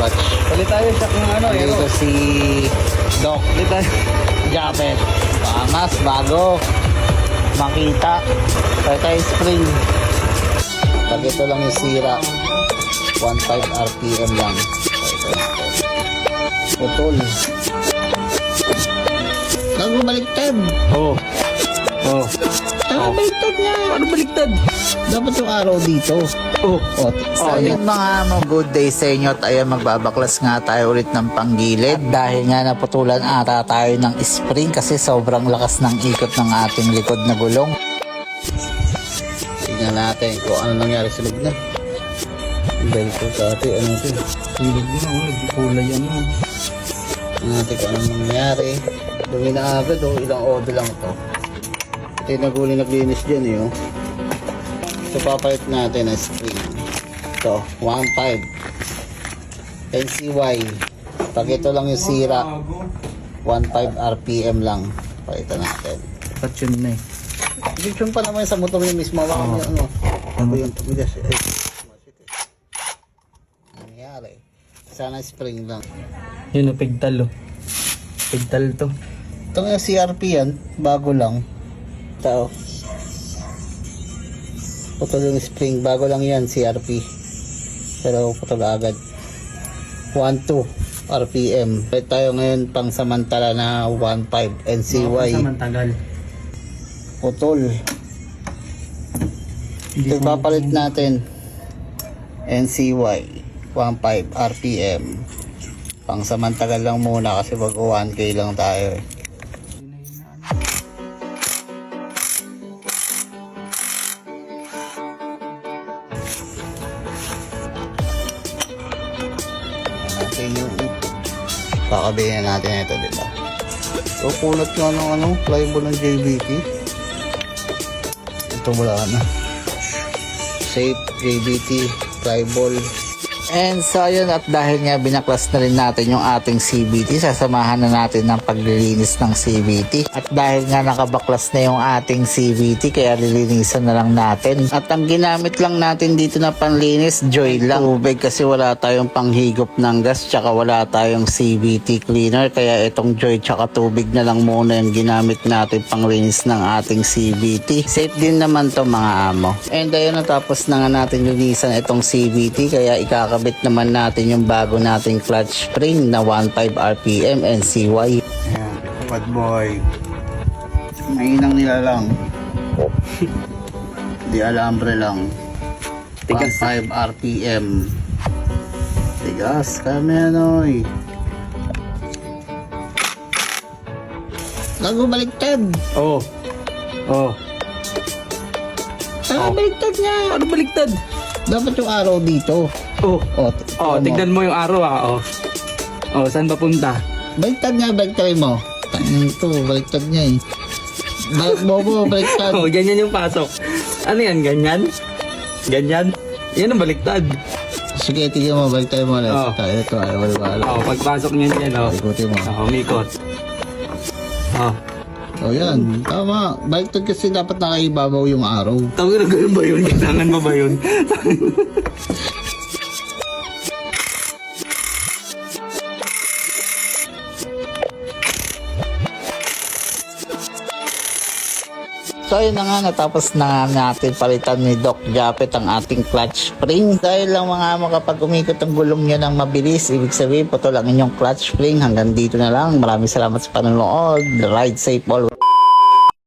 clutch. Palit tayo shock ng ano, Dito si Doc Palit tayo. Japet. Mas bago. Makita. Tayo spring. Pag ito lang yung sira. 1.5 RPM lang. Putol. Bago baliktad. Oh. Baliktad niya. Paano baliktad? Dapat yung araw dito. Oh. So yun mga good day sa inyo at ayan magbabaklas nga tayo ulit ng panggilid dahil nga naputulan ata tayo ng spring kasi sobrang lakas ng ikot ng ating likod na gulong. Tingnan natin kung ano nangyari sa loob na. Dahil po sa atin, ano ito? Hilig na, kulay ano. Tingnan natin kung ano nangyari. Dumi na agad ilang odo lang ito. Ito yung naguli naglinis dyan eh. So papalit natin ang spring. Ito, 1.5 NCY. Pag ito lang yung sira, 1.5 RPM lang. Palitan natin. Patsun na eh. Yung pa naman sa motor yung mismo. Ano yung tumigas eh. Nangyari. Sana spring lang. Yun o, pigtal o. Pigtal to. Ito nga CRP yan. Bago lang. Ito. Putol yung spring. Bago lang yan CRP. Pero putol agad. 1.2 RPM. Pwede tayo ngayon pang samantala na 1.5 NCY. Samantagal. Putol. Ito papalit natin. NCY 1.5 RPM. Pang samantagal lang muna kasi wag 1K lang tayo eh. Kakabihin natin ito, diba? So, kulot nga ng plywood ng JBT. Ito wala na. Safe, JBT, plywood. And so yun, at dahil nga binaklas na rin natin yung ating CVT, sasamahan na natin ng paglilinis ng CVT. At dahil nga nakabaklas na yung ating CVT, kaya lilinisan na lang natin. At ang ginamit lang natin dito na panlinis, Joy lang. Tubig kasi wala tayong panghigop ng gas, tsaka wala tayong CVT cleaner. Kaya itong Joy tsaka tubig na lang muna yung ginamit natin panglinis ng ating CVT. Safe din naman to mga amo. And ayun, natapos na nga natin linisan itong CVT, kaya ikakabit naman natin yung bago nating clutch spring na 1.5 RPM NCY. Ayan, bad boy. Mainang nila lang. Di alambre lang. 1.5 RPM. Tigas kami anoy. Lago baliktad. Oh. Baliktad niya. Paano baliktad? Dapat yung araw dito. Oh. Tignan mo yung araw ah. Oh, saan ba punta? Baliktad niya, baliktad mo. Ito, baliktad niya eh. Bobo, baliktad. Oh, ganyan yung pasok. Ano yan, ganyan? Ganyan? Yan ang baliktad. Sige, tignan mo, baliktad mo ulit. Oh. Ito, wala. Oh, pagpasok niyan yan, oh. Ikutin mo. Oh, umikot. Oh. O yan, tama. Baliktad kasi dapat nakaibabaw yung araw. Tawag na ganun ba yun? Kailangan mo ba yun? So ayun na nga, natapos na nga natin palitan ni Doc Japet ang ating clutch spring. Dahil lang mga kapag umikot ang gulong nyo ng mabilis, ibig sabihin putol ang inyong clutch spring. Hanggang dito na lang. Maraming salamat sa panonood. Ride safe always.